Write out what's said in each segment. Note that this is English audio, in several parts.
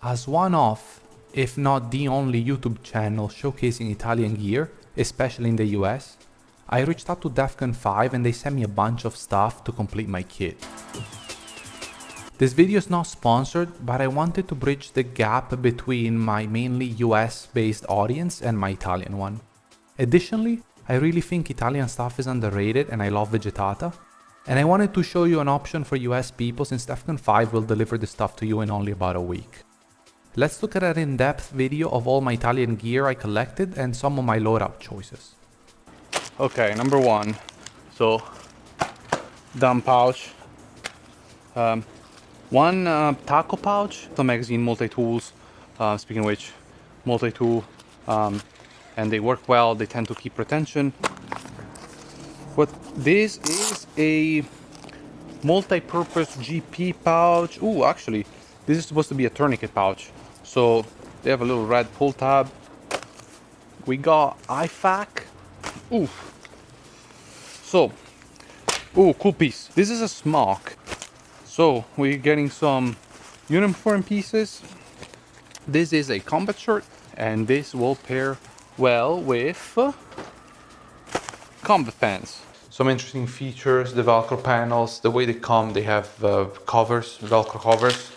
As one of, if not the only YouTube channel showcasing Italian gear, especially in the US, I reached out to Defcon 5 and they sent me a bunch of stuff to complete my kit. This video is not sponsored, but I wanted to bridge the gap between my mainly US based audience and my Italian one. Additionally, I really think Italian stuff is underrated and I love Vegetata. And I wanted to show you an option for US people since Defcon 5 will deliver the stuff to you in only about a week. Let's look at an in-depth video of all my Italian gear I collected and some of my loadout choices. Okay, number one, so dumb pouch, one taco pouch, the magazine multi-tools, speaking of which, multi-tool, and they work well, they tend to keep retention. What this is a multi-purpose GP pouch. Ooh, actually, this is supposed to be a tourniquet pouch. So they have a little red pull tab. We got IFAC. Ooh. So, ooh, cool piece. This is a smock. So we're getting some uniform pieces. This is a combat shirt, and this will pair well with combat pants. Some interesting features, the Velcro panels, the way they come, they have covers, Velcro covers.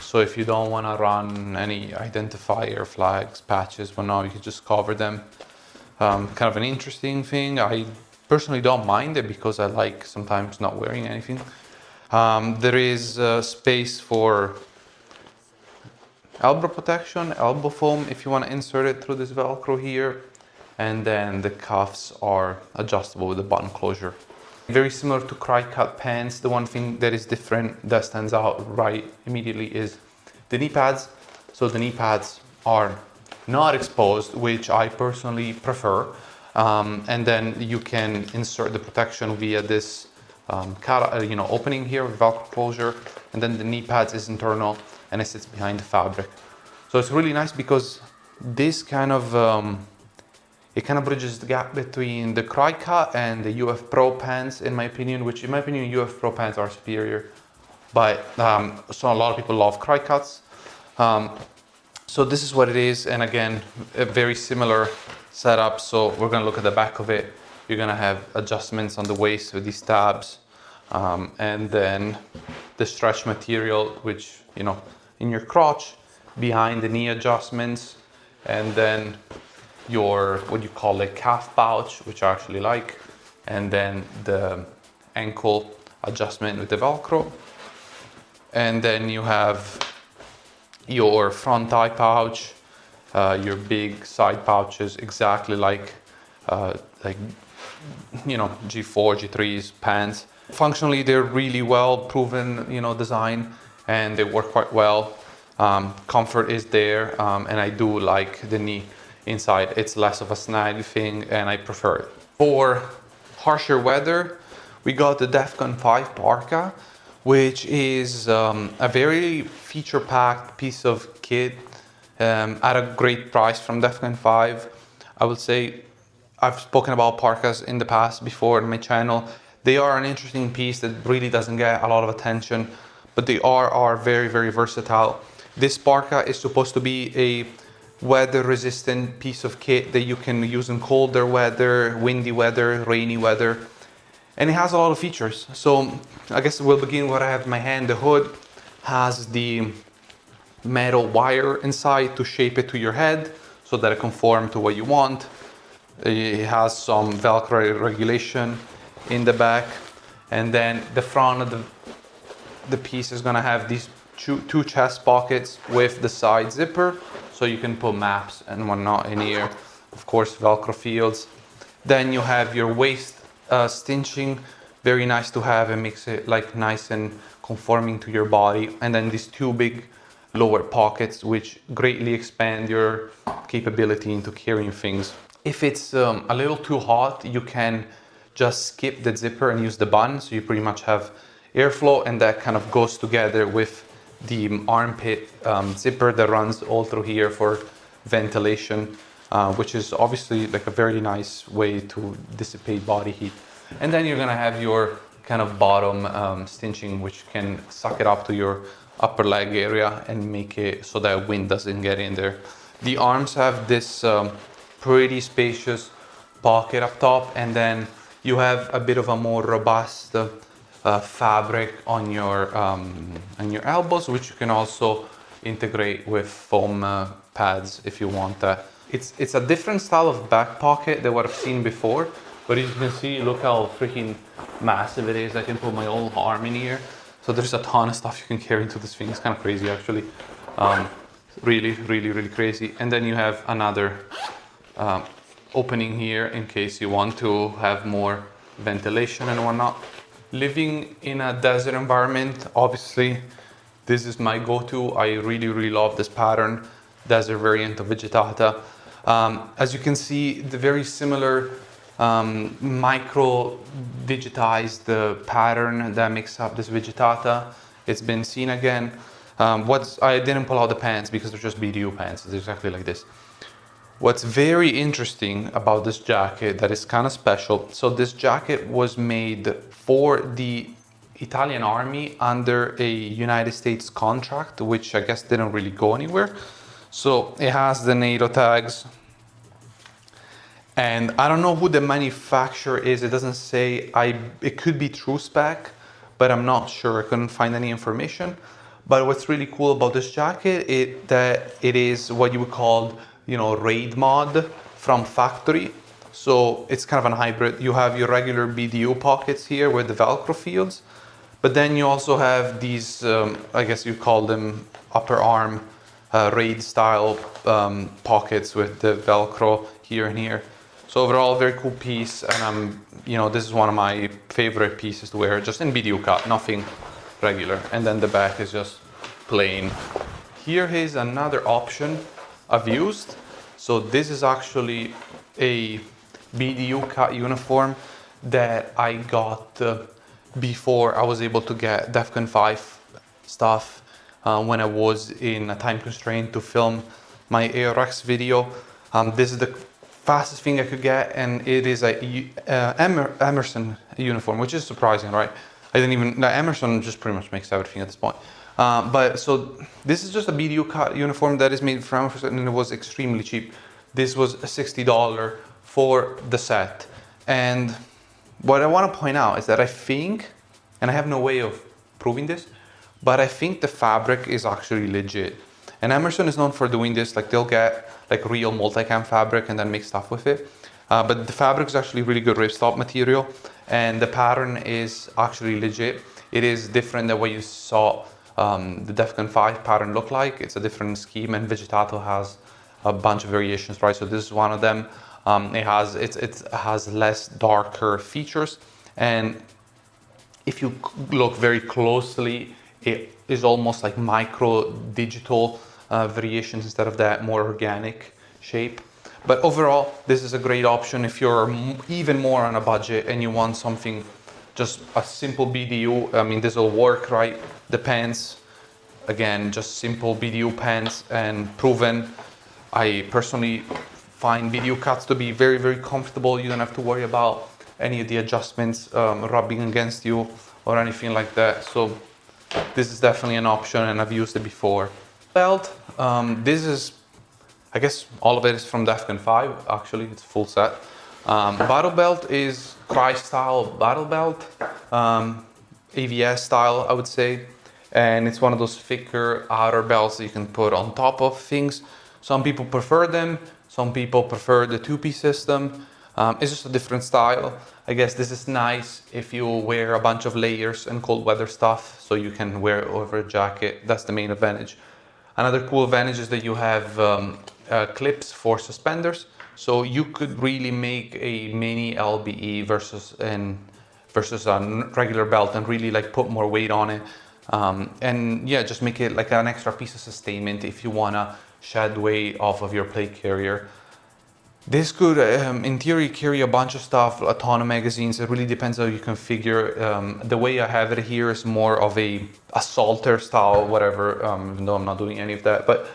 So if you don't want to run any identifier, flags, patches, whatnot, you can just cover them. Kind of an interesting thing. I personally don't mind it because I like sometimes not wearing anything. There is space for elbow protection, elbow foam if you want to insert it through this Velcro here. And then the cuffs are adjustable with the button closure. Very similar to cry-cut pants. The one thing that is different, that stands out right immediately, is the knee pads. So the knee pads are not exposed, which I personally prefer. And then you can insert the protection via this opening here with Velcro closure. And then the knee pads is internal and it sits behind the fabric. So it's really nice because this kind of it kind of bridges the gap between the cry-cut and the UF Pro pants, in my opinion, which in my opinion, UF Pro pants are superior. But so a lot of people love cry-cuts. So this is what it is. And again, a very similar setup. So we're gonna look at the back of it. You're gonna have adjustments on the waist with these tabs. And then the stretch material, which, you know, in your crotch, behind the knee adjustments, and then your, what you call a calf pouch, which I actually like, and then the ankle adjustment with the Velcro. And then you have your front thigh pouch, your big side pouches, exactly like you know, G4, G3's pants. Functionally, they're really well proven, you know, design, and they work quite well. Comfort is there, and I do like the knee inside. It's less of a snag thing and I prefer it. For harsher weather, we got the Defcon 5 parka, which is a very feature-packed piece of kit at a great price from Defcon 5. I would say I've spoken about parkas in the past before on my channel. They are an interesting piece that really doesn't get a lot of attention, but they are very, very versatile. This parka is supposed to be a weather resistant piece of kit that you can use in colder weather, windy weather, rainy weather, and it has a lot of features. So I guess we'll begin what I have in my hand. The hood has the metal wire inside to shape it to your head so that it conforms to what you want. It has some Velcro regulation in the back, and then the front of the piece is gonna have these two chest pockets with the side zipper, so you can put maps and whatnot in here. Of course, Velcro fields. Then you have your waist cinching, very nice to have and makes it like nice and conforming to your body. And then these two big lower pockets, which greatly expand your capability into carrying things. If it's a little too hot, you can just skip the zipper and use the button, so you pretty much have airflow, and that kind of goes together with the armpit zipper that runs all through here for ventilation, which is obviously like a very nice way to dissipate body heat. And then you're gonna have your kind of bottom cinching, which can suck it up to your upper leg area and make it so that wind doesn't get in there. The arms have this pretty spacious pocket up top, and then you have a bit of a more robust fabric on your elbows, which you can also integrate with foam pads if you want that. It's a different style of back pocket than what I've seen before, but as you can see, look how freaking massive it is. I can put my whole arm in here. So there's a ton of stuff you can carry into this thing. It's kind of crazy actually. Really, really, really crazy. And then you have another opening here in case you want to have more ventilation and whatnot. Living in a desert environment, obviously, this is my go-to. I really, really love this pattern, desert variant of Vegetata. As you can see, the very similar micro digitized pattern that makes up this Vegetata. It's been seen again. I didn't pull out the pants because they're just BDU pants. It's exactly like this. What's very interesting about this jacket that is kind of special, so this jacket was made for the Italian army under a United States contract, which I guess didn't really go anywhere. So it has the NATO tags. And I don't know who the manufacturer is. It doesn't say. It could be true spec, but I'm not sure. I couldn't find any information. But what's really cool about this jacket is that it is what you would call, raid mod from factory. So it's kind of a hybrid. You have your regular BDU pockets here with the Velcro fields, but then you also have these, I guess you call them upper arm raid style pockets with the Velcro here and here. So overall, very cool piece, and this is one of my favorite pieces to wear, just in BDU cut, nothing regular. And then the back is just plain. Here is another option I've used. So this is actually a BDU cut uniform that I got before I was able to get DEFCON 5 stuff when I was in a time constraint to film my ARX video. This is the fastest thing I could get, and it is a Emerson uniform, which is surprising, right? Emerson just pretty much makes everything at this point. But so this is just a BDU cut uniform that is made from Emerson, and it was extremely cheap. This was $60 for the set. And what I want to point out is that I think, and I have no way of proving this, but I think the fabric is actually legit. And Emerson is known for doing this, like they'll get like real multicam fabric and then make stuff with it. But the fabric is actually really good ripstop material, and the pattern is actually legit. It is different than what you saw the DEFCON 5 pattern look like. It's a different scheme, and Vegetato has a bunch of variations, right? So this is one of them. It has less darker features, and if you look very closely, it is almost like micro digital variations instead of that more organic shape. But overall, this is a great option if you're even more on a budget and you want something, just a simple BDU. I mean, this will work, right? The pants, again, just simple BDU pants and proven. I personally find BDU cuts to be very, very comfortable. You don't have to worry about any of the adjustments rubbing against you or anything like that. So this is definitely an option, and I've used it before. Belt, this is, I guess all of it is from DEFCON 5, actually, it's a full set. Battle belt is Cry style battle belt, AVS style, I would say. And it's one of those thicker outer belts that you can put on top of things. Some people prefer them, some people prefer the two-piece system. It's just a different style. I guess this is nice if you wear a bunch of layers and cold weather stuff, so you can wear it over a jacket. That's the main advantage. Another cool advantage is that you have clips for suspenders, so you could really make a mini LBE versus a regular belt and really like put more weight on it. And yeah, just make it like an extra piece of sustainment if you wanna shed weight off of your plate carrier. This could, in theory, carry a bunch of stuff, a ton of magazines. It really depends how you configure. The way I have it here is more of a assaulter style, whatever, even though I'm not doing any of that. But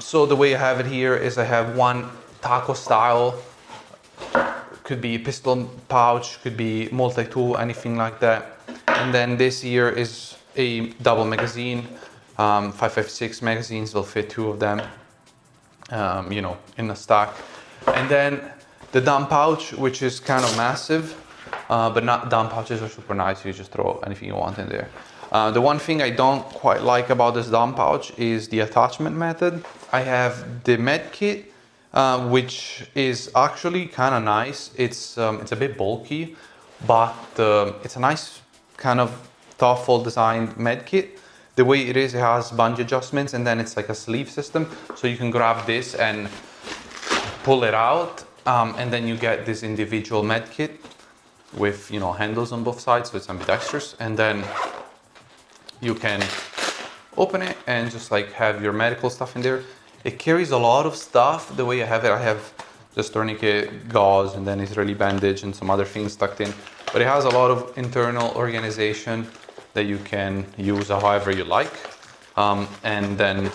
so the way I have it here is I have one taco style, could be pistol pouch, could be multi-tool, anything like that. And then this here is a double magazine. 5.56 magazines will fit 2 of them, you know, in a stack. And then the down pouch, which is kind of massive, but not down pouches are super nice. You just throw anything you want in there. The one thing I don't quite like about this down pouch is the attachment method. I have the med kit, which is actually kind of nice. It's a bit bulky, but it's a nice kind of thoughtful designed med kit. The way it is, it has bunch adjustments, and then it's like a sleeve system, so you can grab this and pull it out, and then you get this individual med kit with, you know, handles on both sides, so it's ambidextrous, and then you can open it and just like have your medical stuff in there. It carries a lot of stuff. The way I have it, I have just tourniquet, gauze, and then Israeli bandage and some other things tucked in. But it has a lot of internal organization that you can use however you like, and then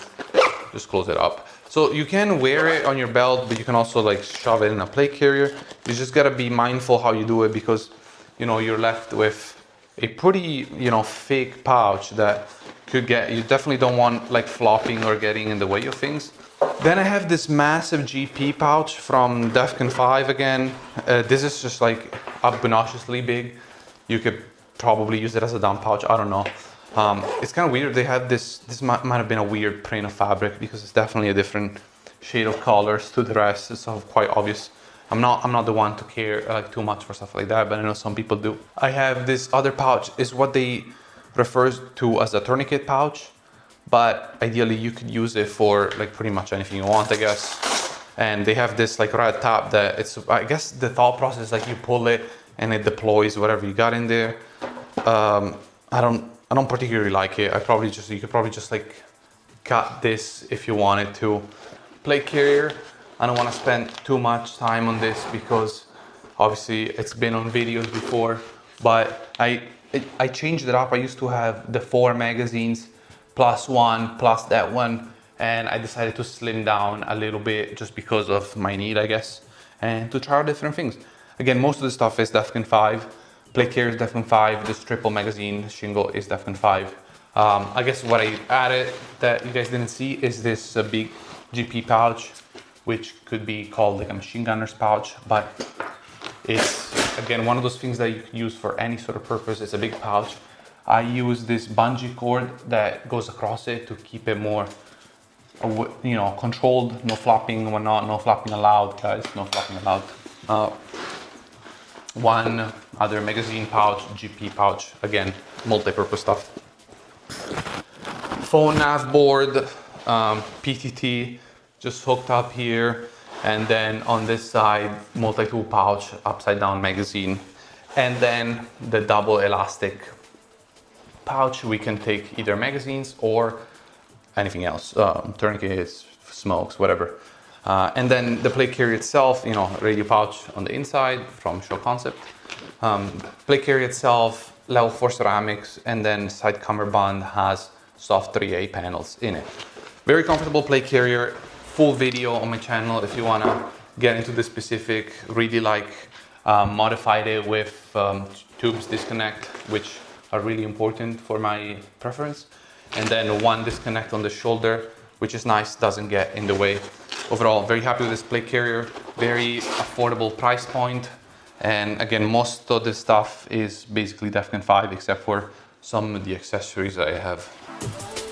just close it up. So you can wear it on your belt, but you can also like shove it in a plate carrier. You just gotta be mindful how you do it, because, you know, you're left with a pretty, you know, thick pouch that could get, you definitely don't want like flopping or getting in the way of things. Then I have this massive GP pouch from Defcon 5 again. This is just like obnoxiously big. You could probably use it as a down pouch, I don't know. It's kind of weird. They have this might have been a weird print of fabric, because it's definitely a different shade of colors to the rest. It's sort of quite obvious. I'm not the one to care like too much for stuff like that, but I know some people do. I have this other pouch, is what they refer to as a tourniquet pouch, but ideally you could use it for like pretty much anything you want, I guess. And they have this like red tab that it's, I guess the thought process is like you pull it and it deploys whatever you got in there. I don't particularly like it. You could probably just like cut this if you wanted to. Plate carrier, I don't want to spend too much time on this because obviously it's been on videos before, but I changed it up. I used to have the 4 magazines plus 1 plus that one, and I decided to slim down a little bit just because of my need, I guess, and to try out different things. Again, most of the stuff is Defcon 5. Plate carrier is Defcon 5. This triple magazine shingle is Defcon 5. I guess what I added that you guys didn't see is this big GP pouch, which could be called like a machine gunner's pouch, but it's again one of those things that you can use for any sort of purpose. It's a big pouch. I use this bungee cord that goes across it to keep it more, you know, controlled. No flopping, whatnot. No flopping allowed, guys. No flopping allowed. One other magazine pouch, GP pouch. Again, multi-purpose stuff. Phone nav board, PTT, just hooked up here. And then on this side, multi-tool pouch, upside down magazine. And then the double elastic pouch. We can take either magazines or anything else, tourniquets, smokes, whatever. And then the plate carrier itself, you know, radio pouch on the inside from Show Concept. Plate carrier itself, level 4 ceramics, and then side cummerbund has soft 3A panels in it. Very comfortable plate carrier. Full video on my channel if you want to get into the specific. Really like modified it with tubes disconnect, which are really important for my preference. And then one disconnect on the shoulder, which is nice, doesn't get in the way. Overall, very happy with this plate carrier. Very affordable price point. And again, most of the stuff is basically Defcon 5, except for some of the accessories that I have.